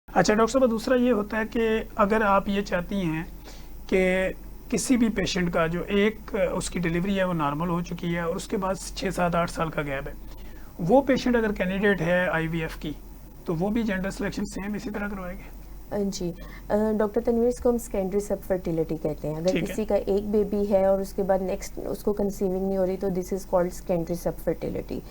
अच्छा डॉक्टर साहब, दूसरा ये होता है कि अगर आप ये चाहती हैं कि किसी भी पेशेंट का जो एक उसकी डिलीवरी है वो नॉर्मल हो चुकी है और उसके बाद 6 7 8 साल का गैप है, वो पेशेंट अगर कैंडिडेट है आईवीएफ की, तो वो भी जेंडर सिलेक्शन सेम इसी तरह करवाएंगे? जी, डॉक्टर तनवीर, इसको हम सेकेंडरी सब फर्टिलिटी कहते हैं। अगर ठीक है। किसी का एक बेबी है और उसके बाद नेक्स्ट उसको कंसीविंग नहीं हो रही, तो दिस इज़ कॉल्ड सेकेंडरी सब फर्टिलिटी।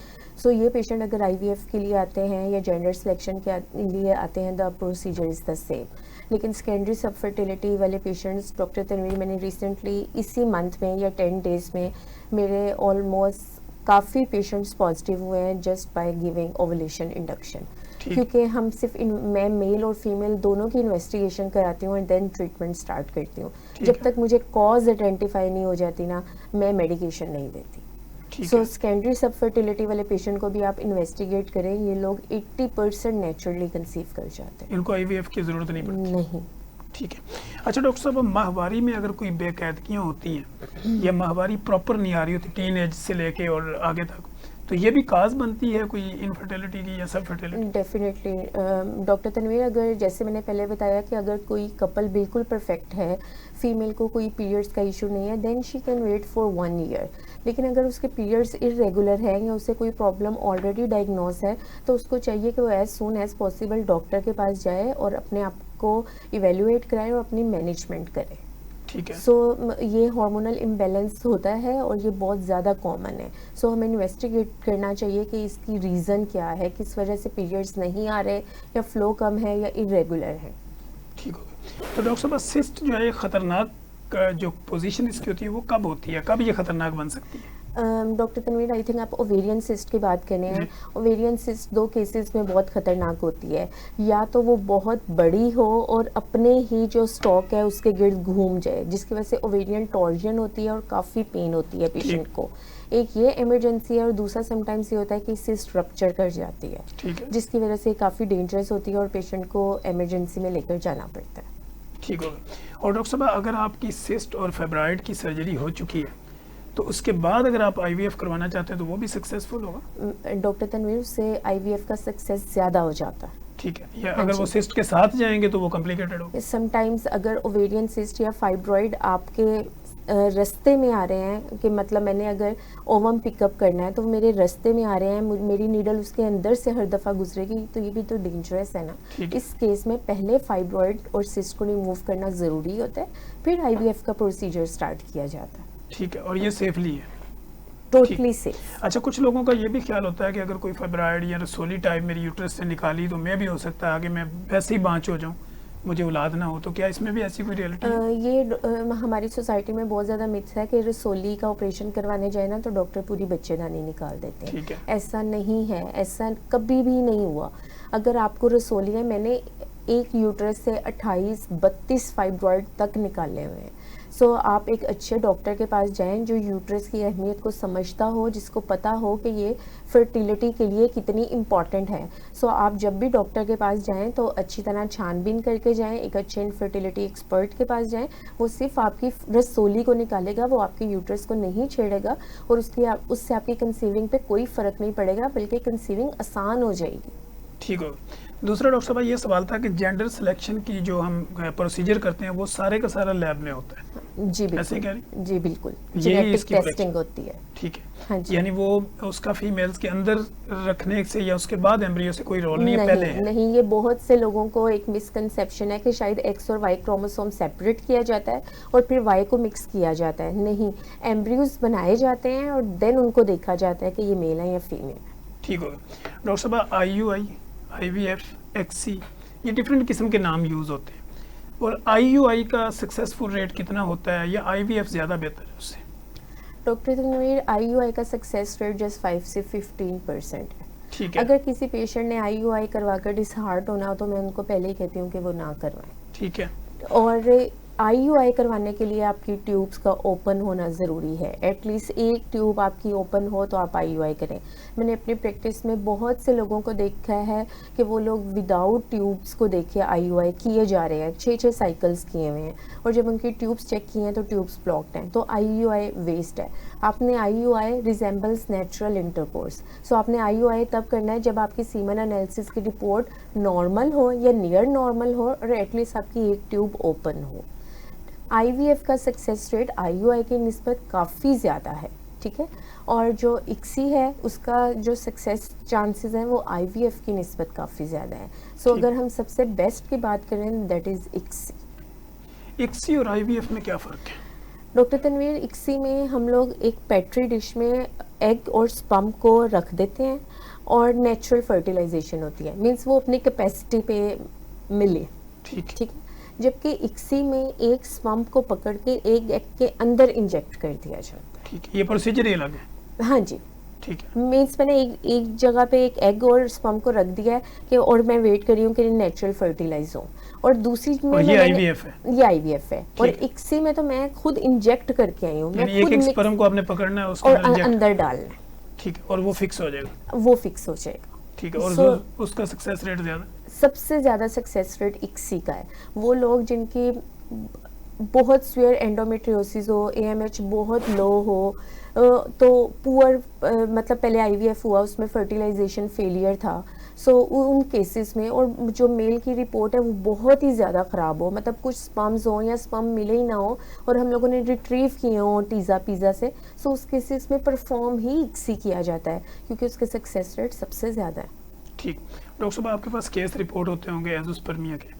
सो ये पेशेंट अगर आईवीएफ के लिए आते हैं या जेंडर सिलेक्शन के लिए आते हैं, the procedure is the same. लेकिन सेकेंडरी सब फर्टिलिटी वाले पेशेंट्स, डॉक्टर तनवीर, मैंने रिसेंटली इसी मंथ में या 10 डेज़ में मेरे ऑलमोस्ट काफ़ी पेशेंट्स पॉजिटिव हुए हैं just by giving ovulation induction. ठीक। क्योंकि हम सिर्फ मैं मेल और फीमेल दोनों की इन्वेस्टिगेशन कराती हूँ एंड देन ट्रीटमेंट स्टार्ट करती हूँ। ठीक जब है। तक मुझे कॉज आइडेंटिफाई नहीं हो जाती ना, मैं मेडिकेशन नहीं देती। ठीक सो है। सेकेंडरी सब फर्टिलिटी वाले पेशेंट को भी आप इन्वेस्टिगेट करें, ये लोग 80% नेचुरली कंसीव कर जाते हैं। इनको आईवीएफ की ज़रूरत नहीं पड़ती? नहीं। ठीक है। अच्छा डॉक्टर साहब, माहवारी में अगर कोई बेकायदगियाँ होती हैं या माहवारी प्रॉपर नहीं आ रही होती टीन एज से लेके और आगे तक, तो ये भी काज बनती है कोई इनफर्टिलिटी की या सब फर्टिलिटी? डेफिनेटली डॉक्टर तनवीर, अगर जैसे मैंने पहले बताया कि अगर कोई कपल बिल्कुल परफेक्ट है, फीमेल को कोई पीरियड्स का इशू नहीं है, then she can wait for 1 year. लेकिन अगर उसके पीरियड्स इरेगुलर हैं या उसे कोई प्रॉब्लम ऑलरेडी डायग्नोस है, तो उसको चाहिए कि वो as soon as possible doctor के पास जाए और अपने आप को इवेल्युएट कराए और अपनी मैनेजमेंट करे। ठीक है। सो ये हार्मोनल इम्बैलेंस होता है और ये बहुत ज़्यादा कॉमन है। सो हमें इन्वेस्टिगेट करना चाहिए कि इसकी रीज़न क्या है, किस वजह से पीरियड्स नहीं आ रहे या फ्लो कम है या इरेगुलर है। ठीक हो गया। तो डॉक्टर साहब, सिस्ट जो है खतरनाक जो पोजीशन इसकी होती है वो कब होती है, कब ये खतरनाक बन सकती है? डॉक्टर तनवीर, आई थिंक आप ओवेरियन सिस्ट की बात कर रहे हैं। ओवेरियन सिस्ट 2 केसेस में बहुत ख़तरनाक होती है। या तो वो बहुत बड़ी हो और अपने ही जो स्टॉक है उसके गिर्द घूम जाए, जिसकी वजह से ओवेरियन टॉर्जन होती है और काफ़ी पेन होती है पेशेंट को। एक ये इमरजेंसी है और दूसरा समटाइम्स ये होता है कि सिस्ट रप्चर कर जाती है, ठीक है। जिसकी वजह से काफ़ी डेंजरस होती है और पेशेंट को इमरजेंसी में लेकर जाना पड़ता है। ठीक हो गया। और डॉक्टर साहब, अगर आपकी सिस्ट और फेब्राइड की सर्जरी हो चुकी है, तो उसके बाद अगर आप आईवीएफ करवाना चाहते हैं तो वो भी सक्सेसफुल होगा? डॉक्टर तनवीर, उससे आईवीएफ का सक्सेस ज़्यादा हो जाता है। ठीक है। या हाँ अगर जी। वो सिस्ट के साथ जाएंगे तो वो कॉम्प्लिकेटेड होगा? समटाइम्स अगर ओवेरियन सिस्ट या फाइब्रॉइड आपके रास्ते में आ रहे हैं, कि मतलब मैंने अगर ओवम पिकअप करना है तो वो मेरे रास्ते में आ रहे हैं, मेरी नीडल उसके अंदर से हर दफ़ा गुजरेगी, तो ये भी तो डेंजरस है ना। ठीक है। इस केस में पहले फाइब्रॉइड और सिस्ट को रिमूव करना ज़रूरी होता है, फिर आईवीएफ का प्रोसीजर स्टार्ट किया जाता है। ठीक है। और ये सेफली है? Totally safe. अच्छा, कुछ लोगों का ये भी ख्याल होता है कि अगर कोई फाइब्राइड या रसोली टाइप मेरी यूट्रस से निकाली तो मैं भी हो सकता है आगे मैं वैसे ही बाँच हो जाऊँ, मुझे औलाद ना हो, तो क्या इसमें भी ऐसी कोई रियलिटी है? ये हमारी सोसाइटी में बहुत ज़्यादा मिथ है कि रसोली का ऑपरेशन करवाने जाए ना तो डॉक्टर पूरी बच्चेदानी निकाल देते हैं। ठीक है। ऐसा नहीं है, ऐसा कभी भी नहीं हुआ। अगर आपको रसोली है, मैंने एक यूट्रस से 28-32 फाइब्रॉइड तक निकाले हुए हैं। सो आप एक अच्छे डॉक्टर के पास जाएं जो यूट्रस की अहमियत को समझता हो, जिसको पता हो कि ये फर्टिलिटी के लिए कितनी इम्पॉर्टेंट है। सो आप जब भी डॉक्टर के पास जाएं तो अच्छी तरह छानबीन करके जाएं, एक अच्छे इनफर्टिलिटी एक्सपर्ट के पास जाएं। वो सिर्फ आपकी रसोली को निकालेगा, वो आपके यूट्रस को नहीं छेड़ेगा और उससे आपकी कंसीविंग पे कोई फ़र्क नहीं पड़ेगा, बल्कि कंसीविंग आसान हो जाएगी। ठीक हो। दूसरा डॉक्टर साहब, ये सवाल था कि जेंडर सिलेक्शन की जो हम प्रोसीजर करते हैं वो सारे का सारा लैब में होता है? जी ऐसे कह बिल्कुल, जी बिल्कुल, यही जेनेटिक इसकी टेस्टिंग होती है। ठीक है। हाँ जी। यानी वो उसका फीमेल्स के अंदर रखने से या उसके बाद एम्ब्रियो से कोई रोल नहीं है, पहले है? नहीं, ये बहुत से लोगों को एक मिसकंसेप्शन है कि शायद एक्स और वाई क्रोमोसोम सेपरेट किया जाता है और फिर वाई को मिक्स किया जाता है। नहीं, एम्ब्रियोज बनाए जाते हैं और देन उनको देखा जाता है कि ये मेल है या फीमेल है। ठीक होगा। डॉक्टर साहब, आईयूआई, आईवीएफ, एक्ससी, ये डिफरेंट किस्म के नाम यूज़ होते हैं, और आईयूआई का सक्सेसफुल रेट कितना होता है या आईवीएफ ज़्यादा बेहतर है उससे? डॉक्टर तनवीर, आईयूआई का सक्सेस रेट जस्ट 5 से 15% है। ठीक है। अगर किसी पेशेंट ने आईयूआई करवाकर डिसहार्ट होना हो तो मैं उनको पहले ही कहती हूँ कि वो ना करवाएं। ठीक है। और IUI करवाने के लिए आपकी ट्यूब्स का ओपन होना ज़रूरी है। एटलीस्ट एक ट्यूब आपकी ओपन हो तो आप IUI करें। मैंने अपनी प्रैक्टिस में बहुत से लोगों को देखा है कि वो लोग विदाउट ट्यूब्स को देखे IUI किए जा रहे हैं, 6-6 साइकिल्स किए हुए हैं, और जब उनकी ट्यूब्स चेक की हैं तो ट्यूब्स ब्लॉक्ड हैं, तो IUI वेस्ट है। आपने IUI रिजेंबल्स नेचुरल इंटरकोर्स, सो आपने IUI तब करना है जब आपकी सीमन एनालिसिस की रिपोर्ट नॉर्मल हो या नियर नॉर्मल हो और एटलीस्ट आपकी एक ट्यूब ओपन हो। IVF का सक्सेस रेट IUI की निस्बत काफ़ी ज़्यादा है, ठीक है, और जो ICSI है उसका जो सक्सेस चांसेस हैं वो IVF की निस्बत काफ़ी ज़्यादा है। सो अगर हम सबसे बेस्ट की बात करें दैट इज़ ICSI। ICSI और IVF में क्या फ़र्क है? डॉक्टर तनवीर, ICSI में हम लोग एक पेट्री डिश में एग और स्पर्म को रख देते हैं और नेचुरल फर्टिलाइजेशन होती है, मीन्स वो अपनी कैपेसिटी पे मिले, ठीक है। जबकि ICSI में एक स्पर्म को पकड़ के एक एग के अंदर इंजेक्ट कर दिया जाता है। ठीक है, ये प्रोसीजर ही अलग है। हाँ जी, ठीक है। मीन्स मैंने एक जगह पे एक एग और स्पर्म को रख दिया है कि, और मैं वेट कर रही हूँ कि नेचुरल फर्टिलाइज हो, और दूसरी में ये IVF है। ये IVF है, और ICSI में तो मैं खुद इंजेक्ट करके आई हूँ, मैं खुद एक स्पर्म को आपने पकड़ना है, उसको और अंदर डालना है। ठीक है, और वो फिक्स हो जाएगा। वो फिक्स हो जाएगा। ठीक है, और उसका सक्सेस रेट ज़्यादा? सबसे ज़्यादा सक्सेस रेट ICSI का है। वो लोग जिनकी बहुत स्वेयर एंडोमेट्रियोसिस हो, AMH बहुत लो हो, तो पुअर मतलब पहले IVF हुआ उसमें फर्टिलाइजेशन फेलियर था, सो उन केसेस में, और जो मेल की रिपोर्ट है वो बहुत ही ज़्यादा ख़राब हो, मतलब कुछ स्पर्म्स हो या स्पर्म मिले ही ना हो और हम लोगों ने रिट्रीव किए हों पिज़्ज़ा से, सो उस केसेस में परफॉर्म ही ICSI किया जाता है क्योंकि उसके सक्सेस रेट सबसे ज़्यादा है। ठीक। डॉक्टर साहब, आपके पास केस रिपोर्ट होते होंगे एजोस्पर्मिया के।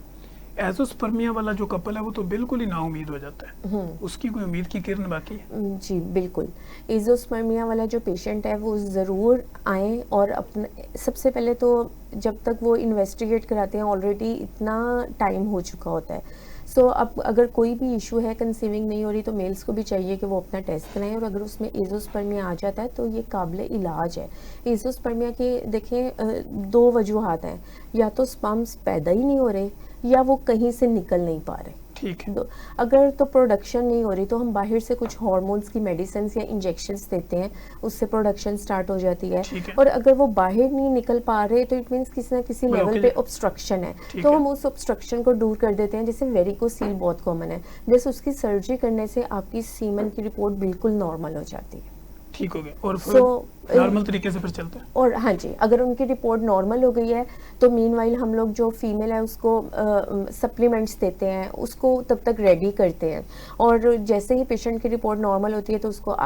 एजोस्पर्मिया वाला जो कपल है वो तो बिल्कुल ही नाउम्मीद हो जाता है, उसकी कोई उम्मीद की किरण बाकी है? जी बिल्कुल, एजोस्पर्मिया वाला जो पेशेंट है वो ज़रूर आए, और अपने सबसे पहले तो जब तक वो इन्वेस्टिगेट कराते हैं ऑलरेडी इतना टाइम हो चुका होता है। सो अब अगर कोई भी इशू है, कंसीविंग नहीं हो रही, तो मेल्स को भी चाहिए कि वो अपना टेस्ट कराएं, और अगर उसमें एजोस्पर्मिया आ जाता है तो ये काबिल इलाज है। एजोस्पर्मिया के देखें 2 वजूहात हैं, या तो स्पर्म्स पैदा ही नहीं हो रहे या वो कहीं से निकल नहीं पा रहे। ठीक है। अगर तो प्रोडक्शन नहीं हो रही तो हम बाहर से कुछ हार्मोन्स की मेडिसिन या इंजेक्शंस देते हैं, उससे प्रोडक्शन स्टार्ट हो जाती है। और अगर वो बाहर नहीं निकल पा रहे तो इट मीन्स किसी ना किसी लेवल पे ऑब्स्ट्रक्शन है, तो हम उस ऑब्स्ट्रक्शन को दूर कर देते हैं। जैसे वेरिकोसील बहुत कॉमन है, जैसे उसकी सर्जरी करने से आपकी सीमन की रिपोर्ट बिल्कुल नॉर्मल हो जाती है, ठीक हो गया, और फिर नॉर्मल तरीके से फिर चलता है। और हाँ जी, अगर उनकी रिपोर्ट नॉर्मल हो गई है तो मीनवाइल हम लोग जो फीमेल है उसको सप्लीमेंट्स देते हैं, उसको तब तक रेडी करते हैं, और जैसे ही पेशेंट की रिपोर्ट नॉर्मल होती है तो उसको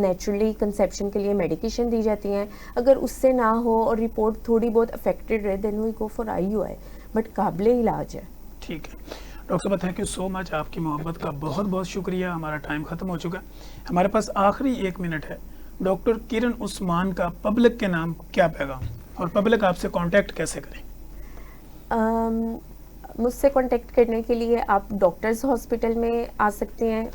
नेचुरली कंसेप्शन के लिए मेडिकेशन दी जाती हैं। अगर उससे ना हो और रिपोर्ट थोड़ी बहुत अफेक्टेड रहे then we go for IUI, but काबिल इलाज है। ठीक है डॉक्टर साहब, थैंक यू सो मच, आपकी मोहब्बत का बहुत बहुत शुक्रिया। हमारा टाइम ख़त्म हो चुका है, हमारे पास आखिरी 1 मिनट है। डॉक्टर किरण उस्मान का पब्लिक के नाम क्या पैगाम, और पब्लिक आपसे कांटेक्ट कैसे करें? मुझसे कांटेक्ट करने के लिए आप डॉक्टर्स हॉस्पिटल में आ सकते हैं,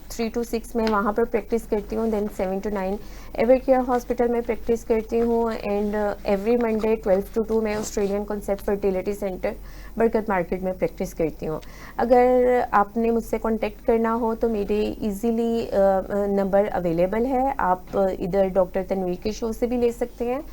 3 to 6 में वहाँ पर प्रैक्टिस करती हूँ, देन 7 to 9 एवरकेयर हॉस्पिटल में प्रैक्टिस करती हूँ, एंड एवरी मंडे 12 to 2 में ऑस्ट्रेलियन कॉन्सेप्ट फर्टिलिटी सेंटर बरकत मार्केट में प्रैक्टिस करती हूँ। अगर आपने मुझसे कांटेक्ट करना हो तो मेरे इजीली नंबर अवेलेबल है, आप इधर डॉक्टर तनवीर के शो से भी ले सकते हैं